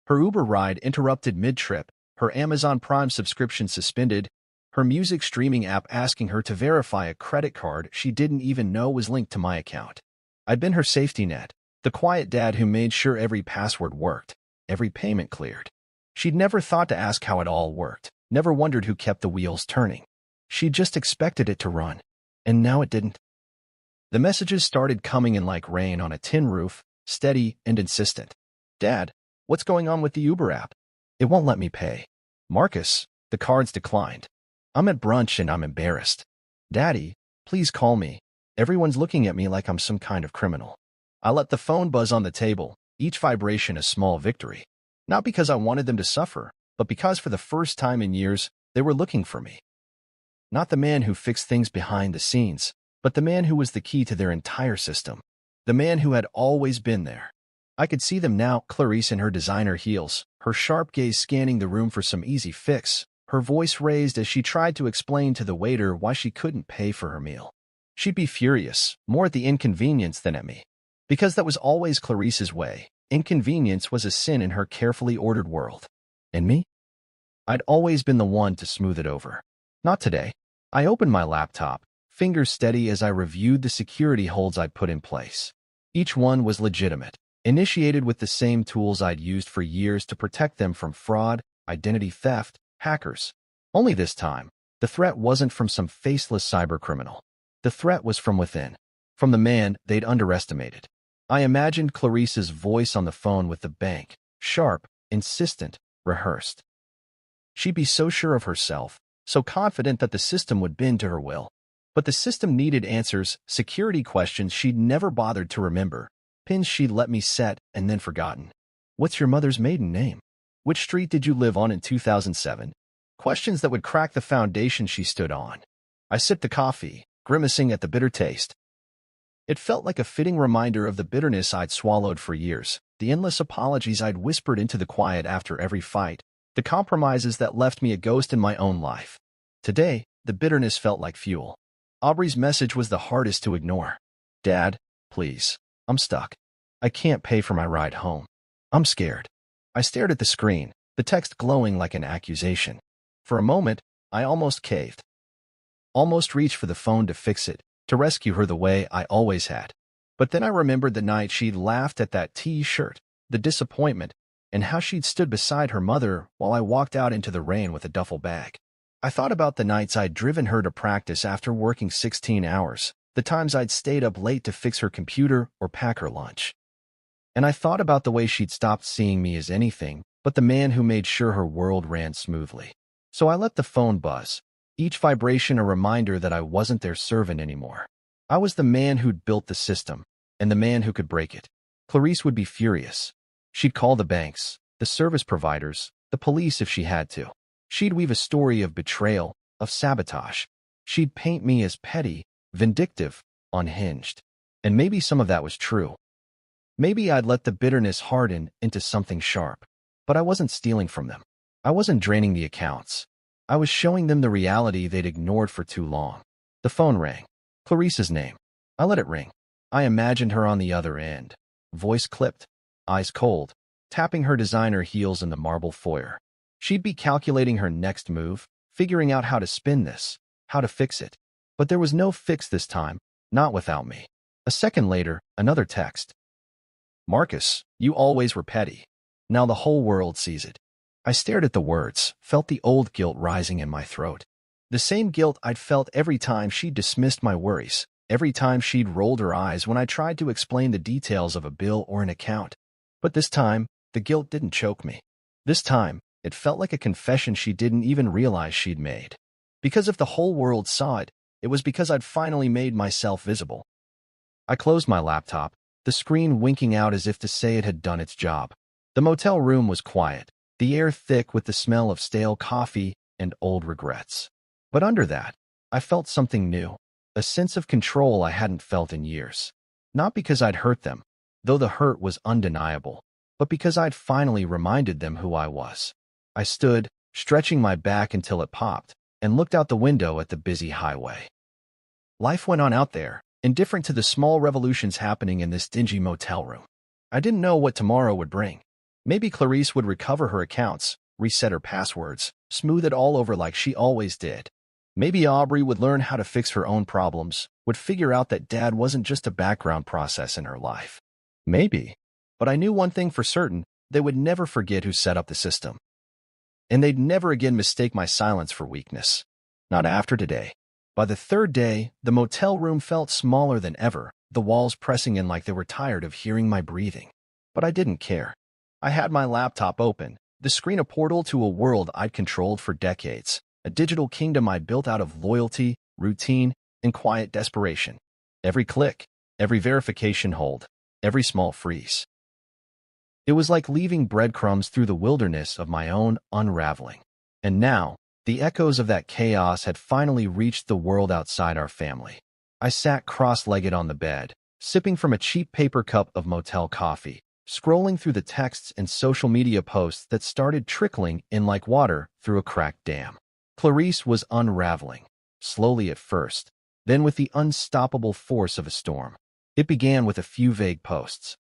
Her Uber ride interrupted mid-trip, her Amazon Prime subscription suspended, her music streaming app asking her to verify a credit card she didn't even know was linked to my account. I'd been her safety net, the quiet dad who made sure every password worked, every payment cleared. She'd never thought to ask how it all worked, never wondered who kept the wheels turning. She'd just expected it to run, and now it didn't. The messages started coming in like rain on a tin roof, steady and insistent. "Dad, what's going on with the Uber app? It won't let me pay. Marcus, the card's declined. I'm at brunch and I'm embarrassed. Daddy, please call me. Everyone's looking at me like I'm some kind of criminal." I let the phone buzz on the table, each vibration a small victory. Not because I wanted them to suffer, but because for the first time in years, they were looking for me. Not the man who fixed things behind the scenes, but the man who was the key to their entire system. The man who had always been there. I could see them now, Clarice in her designer heels, her sharp gaze scanning the room for some easy fix, her voice raised as she tried to explain to the waiter why she couldn't pay for her meal. She'd be furious, more at the inconvenience than at me. Because that was always Clarice's way. Inconvenience was a sin in her carefully ordered world. And me? I'd always been the one to smooth it over. Not today. I opened my laptop, fingers steady as I reviewed the security holds I'd put in place. Each one was legitimate, initiated with the same tools I'd used for years to protect them from fraud, identity theft, hackers. Only this time, the threat wasn't from some faceless cybercriminal. The threat was from within, from the man they'd underestimated. I imagined Clarice's voice on the phone with the bank, sharp, insistent, rehearsed. She'd be so sure of herself, so confident that the system would bend to her will. But the system needed answers, security questions she'd never bothered to remember, pins she'd let me set and then forgotten. "What's your mother's maiden name? Which street did you live on in 2007? Questions that would crack the foundation she stood on. I sipped the coffee, grimacing at the bitter taste. It felt like a fitting reminder of the bitterness I'd swallowed for years, the endless apologies I'd whispered into the quiet after every fight, the compromises that left me a ghost in my own life. Today, the bitterness felt like fuel. Aubrey's message was the hardest to ignore. "Dad, please, I'm stuck. I can't pay for my ride home. I'm scared." I stared at the screen, the text glowing like an accusation. For a moment, I almost caved. Almost reached for the phone to fix it, to rescue her the way I always had. But then I remembered the night she'd laughed at that T-shirt, the disappointment, and how she'd stood beside her mother while I walked out into the rain with a duffel bag. I thought about the nights I'd driven her to practice after working 16 hours, the times I'd stayed up late to fix her computer or pack her lunch. And I thought about the way she'd stopped seeing me as anything but the man who made sure her world ran smoothly. So I let the phone buzz, each vibration a reminder that I wasn't their servant anymore. I was the man who'd built the system, and the man who could break it. Clarice would be furious. She'd call the banks, the service providers, the police if she had to. She'd weave a story of betrayal, of sabotage. She'd paint me as petty, vindictive, unhinged. And maybe some of that was true. Maybe I'd let the bitterness harden into something sharp. But I wasn't stealing from them. I wasn't draining the accounts. I was showing them the reality they'd ignored for too long. The phone rang. Clarice's name. I let it ring. I imagined her on the other end. Voice clipped, eyes cold, tapping her designer heels in the marble foyer. She'd be calculating her next move, figuring out how to spin this, how to fix it. But there was no fix this time, not without me. A second later, another text. Marcus, you always were petty. Now the whole world sees it. I stared at the words, felt the old guilt rising in my throat. The same guilt I'd felt every time she'd dismissed my worries, every time she'd rolled her eyes when I tried to explain the details of a bill or an account. But this time, the guilt didn't choke me. This time, it felt like a confession she didn't even realize she'd made. Because if the whole world saw it, it was because I'd finally made myself visible. I closed my laptop, the screen winking out as if to say it had done its job. The motel room was quiet, the air thick with the smell of stale coffee and old regrets. But under that, I felt something new, a sense of control I hadn't felt in years. Not because I'd hurt them, though the hurt was undeniable, but because I'd finally reminded them who I was. I stood, stretching my back until it popped, and looked out the window at the busy highway. Life went on out there, indifferent to the small revolutions happening in this dingy motel room. I didn't know what tomorrow would bring. Maybe Clarice would recover her accounts, reset her passwords, smooth it all over like she always did. Maybe Aubrey would learn how to fix her own problems, would figure out that Dad wasn't just a background process in her life. Maybe. But I knew one thing for certain, they would never forget who set up the system. And they'd never again mistake my silence for weakness. Not after today. By the third day, the motel room felt smaller than ever, the walls pressing in like they were tired of hearing my breathing. But I didn't care. I had my laptop open, the screen a portal to a world I'd controlled for decades, a digital kingdom I'd built out of loyalty, routine, and quiet desperation. Every click, every verification hold, every small freeze. It was like leaving breadcrumbs through the wilderness of my own unraveling. And now, the echoes of that chaos had finally reached the world outside our family. I sat cross-legged on the bed, sipping from a cheap paper cup of motel coffee, scrolling through the texts and social media posts that started trickling in like water through a cracked dam. Clarice was unraveling, slowly at first, then with the unstoppable force of a storm. It began with a few vague posts.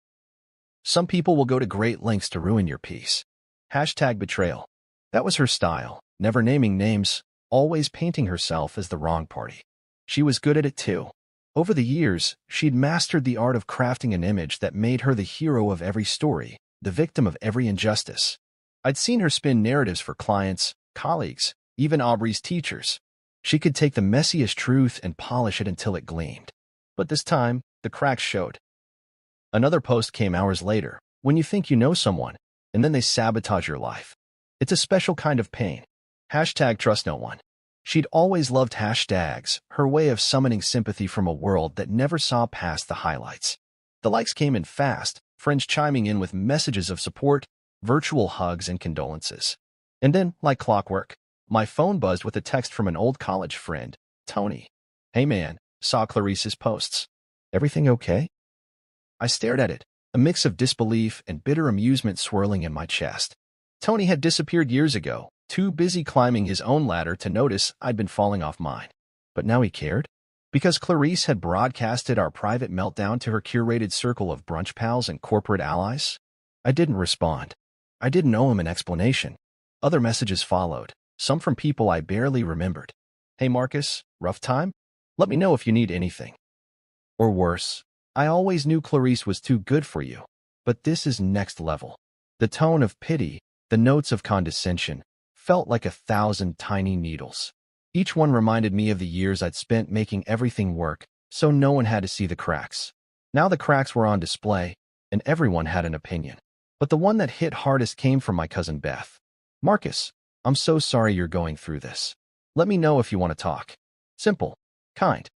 Some people will go to great lengths to ruin your peace. #betrayal. That was her style, never naming names, always painting herself as the wrong party. She was good at it too. Over the years, she'd mastered the art of crafting an image that made her the hero of every story, the victim of every injustice. I'd seen her spin narratives for clients, colleagues, even Aubrey's teachers. She could take the messiest truth and polish it until it gleamed. But this time, the cracks showed. Another post came hours later, when you think you know someone, and then they sabotage your life. It's a special kind of pain. #trust no one. She'd always loved hashtags, her way of summoning sympathy from a world that never saw past the highlights. The likes came in fast, friends chiming in with messages of support, virtual hugs and condolences. And then, like clockwork, my phone buzzed with a text from an old college friend, Tony. "Hey man, saw Clarice's posts. Everything okay?" I stared at it, a mix of disbelief and bitter amusement swirling in my chest. Tony had disappeared years ago, too busy climbing his own ladder to notice I'd been falling off mine. But now he cared? Because Clarice had broadcasted our private meltdown to her curated circle of brunch pals and corporate allies? I didn't respond. I didn't owe him an explanation. Other messages followed, some from people I barely remembered. "Hey Marcus, rough time? Let me know if you need anything." Or worse, "I always knew Clarice was too good for you, but this is next level." The tone of pity, the notes of condescension, felt like 1,000 tiny needles. Each one reminded me of the years I'd spent making everything work, so no one had to see the cracks. Now the cracks were on display, and everyone had an opinion. But the one that hit hardest came from my cousin Beth. "Marcus, I'm so sorry you're going through this. Let me know if you want to talk." Simple. Kind.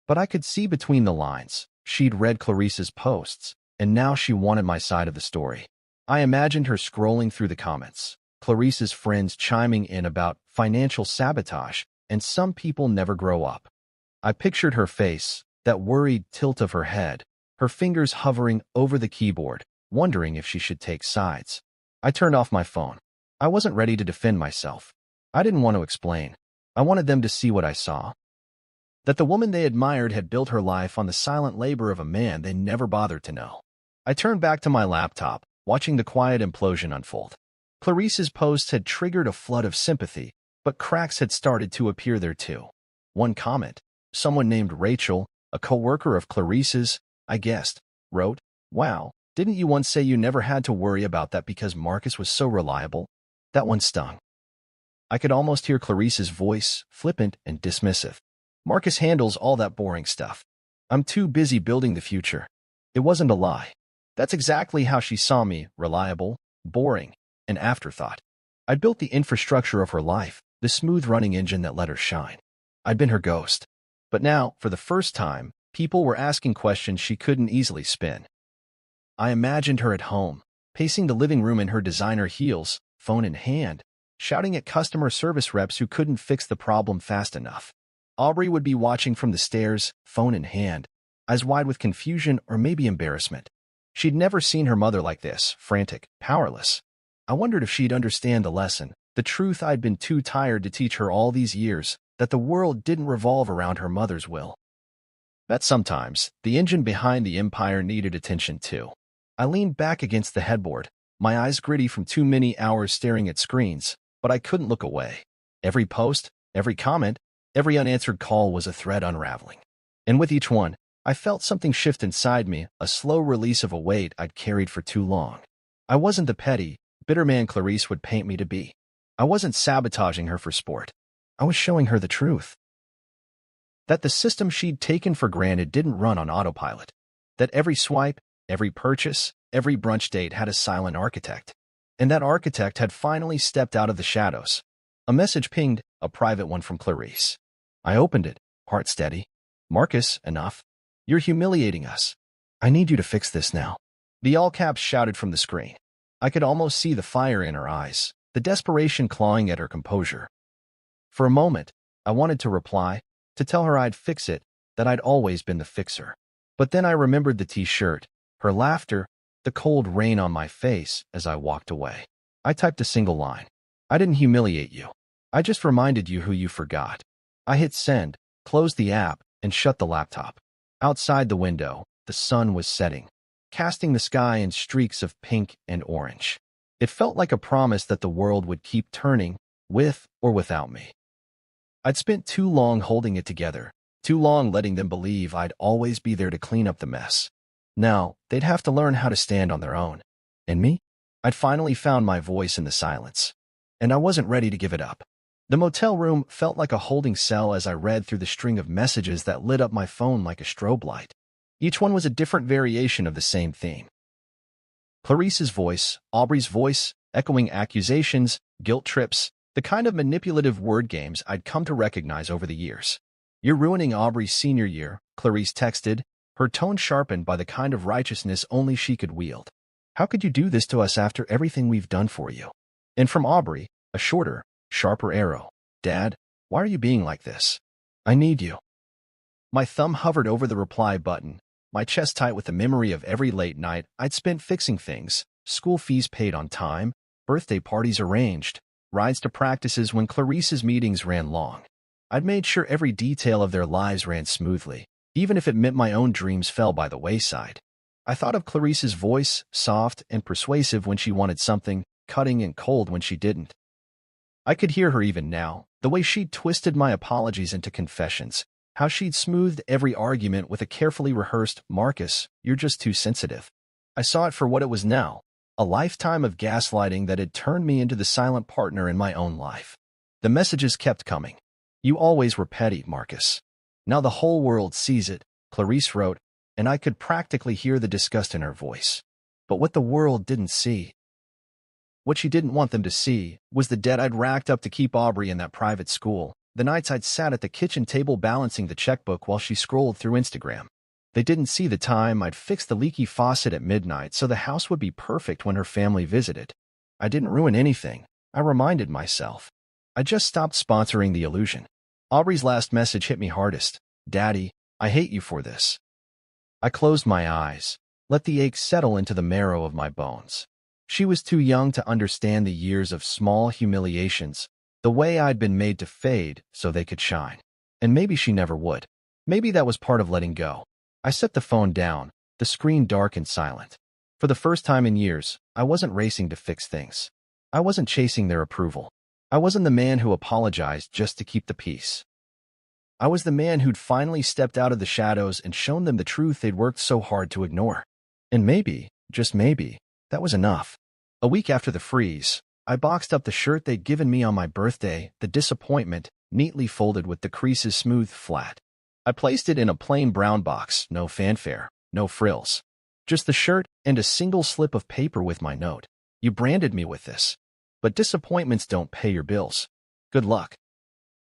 But I could see between the lines. She'd read Clarice's posts, and now she wanted my side of the story. I imagined her scrolling through the comments, Clarice's friends chiming in about financial sabotage, and some people never grow up. I pictured her face, that worried tilt of her head, her fingers hovering over the keyboard, wondering if she should take sides. I turned off my phone. I wasn't ready to defend myself. I didn't want to explain. I wanted them to see what I saw. That the woman they admired had built her life on the silent labor of a man they never bothered to know. I turned back to my laptop, watching the quiet implosion unfold. Clarice's posts had triggered a flood of sympathy, but cracks had started to appear there too. One comment, someone named Rachel, a co-worker of Clarice's, I guessed, wrote, "Wow, didn't you once say you never had to worry about that because Marcus was so reliable?" That one stung. I could almost hear Clarice's voice, flippant and dismissive. "Marcus handles all that boring stuff. I'm too busy building the future." It wasn't a lie. That's exactly how she saw me, reliable, boring, an afterthought. I'd built the infrastructure of her life, the smooth-running engine that let her shine. I'd been her ghost. But now, for the first time, people were asking questions she couldn't easily spin. I imagined her at home, pacing the living room in her designer heels, phone in hand, shouting at customer service reps who couldn't fix the problem fast enough. Aubrey would be watching from the stairs, phone in hand, eyes wide with confusion or maybe embarrassment. She'd never seen her mother like this, frantic, powerless. I wondered if she'd understand the lesson, the truth I'd been too tired to teach her all these years, that the world didn't revolve around her mother's will. That sometimes, the engine behind the empire needed attention too. I leaned back against the headboard, my eyes gritty from too many hours staring at screens, but I couldn't look away. Every post, every comment, every unanswered call was a thread unraveling. And with each one, I felt something shift inside me, a slow release of a weight I'd carried for too long. I wasn't the petty, bitter man Clarice would paint me to be. I wasn't sabotaging her for sport. I was showing her the truth. That the system she'd taken for granted didn't run on autopilot. That every swipe, every purchase, every brunch date had a silent architect. And that architect had finally stepped out of the shadows. A message pinged, a private one from Clarice. I opened it, heart steady. "Marcus, enough. You're humiliating us. I need you to fix this now." The all caps shouted from the screen. I could almost see the fire in her eyes, the desperation clawing at her composure. For a moment, I wanted to reply, to tell her I'd fix it, that I'd always been the fixer. But then I remembered the t-shirt, her laughter, the cold rain on my face as I walked away. I typed a single line. "I didn't humiliate you. I just reminded you who you forgot." I hit send, closed the app, and shut the laptop. Outside the window, the sun was setting, casting the sky in streaks of pink and orange. It felt like a promise that the world would keep turning, with or without me. I'd spent too long holding it together, too long letting them believe I'd always be there to clean up the mess. Now, they'd have to learn how to stand on their own. And me? I'd finally found my voice in the silence. And I wasn't ready to give it up. The motel room felt like a holding cell as I read through the string of messages that lit up my phone like a strobe light. Each one was a different variation of the same theme. Clarice's voice, Aubrey's voice, echoing accusations, guilt trips, the kind of manipulative word games I'd come to recognize over the years. "You're ruining Aubrey's senior year," Clarice texted, her tone sharpened by the kind of righteousness only she could wield. "How could you do this to us after everything we've done for you?" And from Aubrey, a shorter, sharper arrow. "Dad, why are you being like this? I need you." My thumb hovered over the reply button, my chest tight with the memory of every late night I'd spent fixing things, school fees paid on time, birthday parties arranged, rides to practices when Clarice's meetings ran long. I'd made sure every detail of their lives ran smoothly, even if it meant my own dreams fell by the wayside. I thought of Clarice's voice, soft and persuasive when she wanted something, cutting and cold when she didn't. I could hear her even now, the way she'd twisted my apologies into confessions, how she'd smoothed every argument with a carefully rehearsed, "Marcus, you're just too sensitive." I saw it for what it was now, a lifetime of gaslighting that had turned me into the silent partner in my own life. The messages kept coming. "You always were petty, Marcus. Now the whole world sees it," Clarice wrote, and I could practically hear the disgust in her voice. But what the world didn't see, what she didn't want them to see, was the debt I'd racked up to keep Aubrey in that private school, the nights I'd sat at the kitchen table balancing the checkbook while she scrolled through Instagram. They didn't see the time I'd fixed the leaky faucet at midnight so the house would be perfect when her family visited. I didn't ruin anything, I reminded myself. I just stopped sponsoring the illusion. Aubrey's last message hit me hardest. Daddy, I hate you for this. I closed my eyes, let the ache settle into the marrow of my bones. She was too young to understand the years of small humiliations, the way I'd been made to fade so they could shine. And maybe she never would. Maybe that was part of letting go. I set the phone down, the screen dark and silent. For the first time in years, I wasn't racing to fix things. I wasn't chasing their approval. I wasn't the man who apologized just to keep the peace. I was the man who'd finally stepped out of the shadows and shown them the truth they'd worked so hard to ignore. And maybe, just maybe, that was enough. A week after the freeze, I boxed up the shirt they'd given me on my birthday, the disappointment, neatly folded with the creases smoothed flat. I placed it in a plain brown box, no fanfare, no frills. Just the shirt and a single slip of paper with my note. You branded me with this. But disappointments don't pay your bills. Good luck.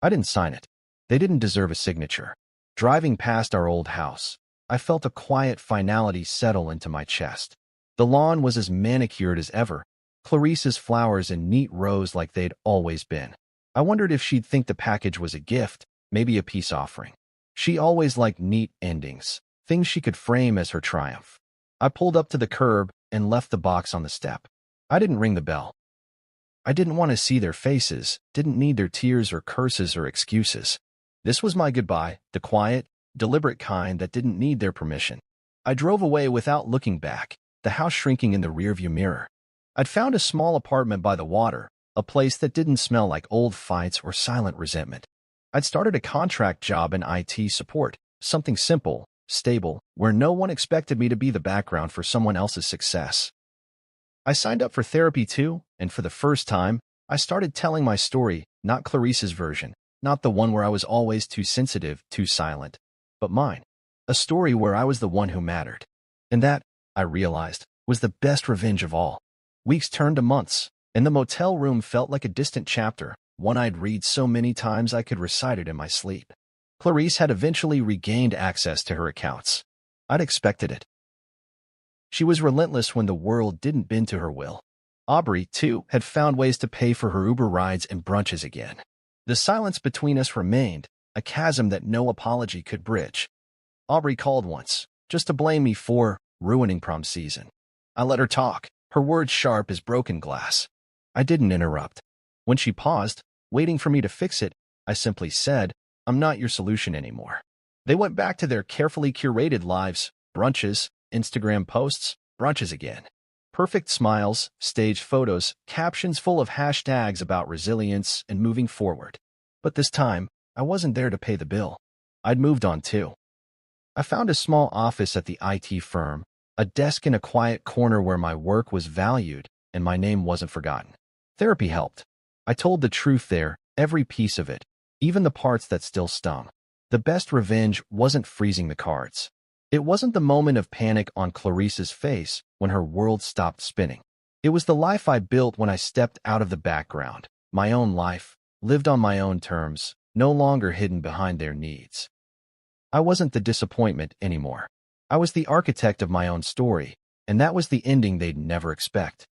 I didn't sign it. They didn't deserve a signature. Driving past our old house, I felt a quiet finality settle into my chest. The lawn was as manicured as ever, Clarice's flowers in neat rows like they'd always been. I wondered if she'd think the package was a gift, maybe a peace offering. She always liked neat endings, things she could frame as her triumph. I pulled up to the curb and left the box on the step. I didn't ring the bell. I didn't want to see their faces, didn't need their tears or curses or excuses. This was my goodbye, the quiet, deliberate kind that didn't need their permission. I drove away without looking back, the house shrinking in the rearview mirror. I'd found a small apartment by the water, a place that didn't smell like old fights or silent resentment. I'd started a contract job in IT support, something simple, stable, where no one expected me to be the background for someone else's success. I signed up for therapy too, and for the first time, I started telling my story, not Clarice's version, not the one where I was always too sensitive, too silent, but mine. A story where I was the one who mattered. And that, I realized, was the best revenge of all. Weeks turned to months, and the motel room felt like a distant chapter, one I'd read so many times I could recite it in my sleep. Clarice had eventually regained access to her accounts. I'd expected it. She was relentless when the world didn't bend to her will. Aubrey, too, had found ways to pay for her Uber rides and brunches again. The silence between us remained, a chasm that no apology could bridge. Aubrey called once, just to blame me for ruining prom season. I let her talk, her words sharp as broken glass. I didn't interrupt. When she paused, waiting for me to fix it, I simply said, I'm not your solution anymore. They went back to their carefully curated lives, brunches, Instagram posts, brunches again. Perfect smiles, staged photos, captions full of hashtags about resilience and moving forward. But this time, I wasn't there to pay the bill. I'd moved on too. I found a small office at the IT firm, a desk in a quiet corner where my work was valued and my name wasn't forgotten. Therapy helped. I told the truth there, every piece of it, even the parts that still stung. The best revenge wasn't freezing the cards. It wasn't the moment of panic on Clarice's face when her world stopped spinning. It was the life I built when I stepped out of the background, my own life, lived on my own terms, no longer hidden behind their needs. I wasn't the disappointment anymore. I was the architect of my own story, and that was the ending they'd never expect.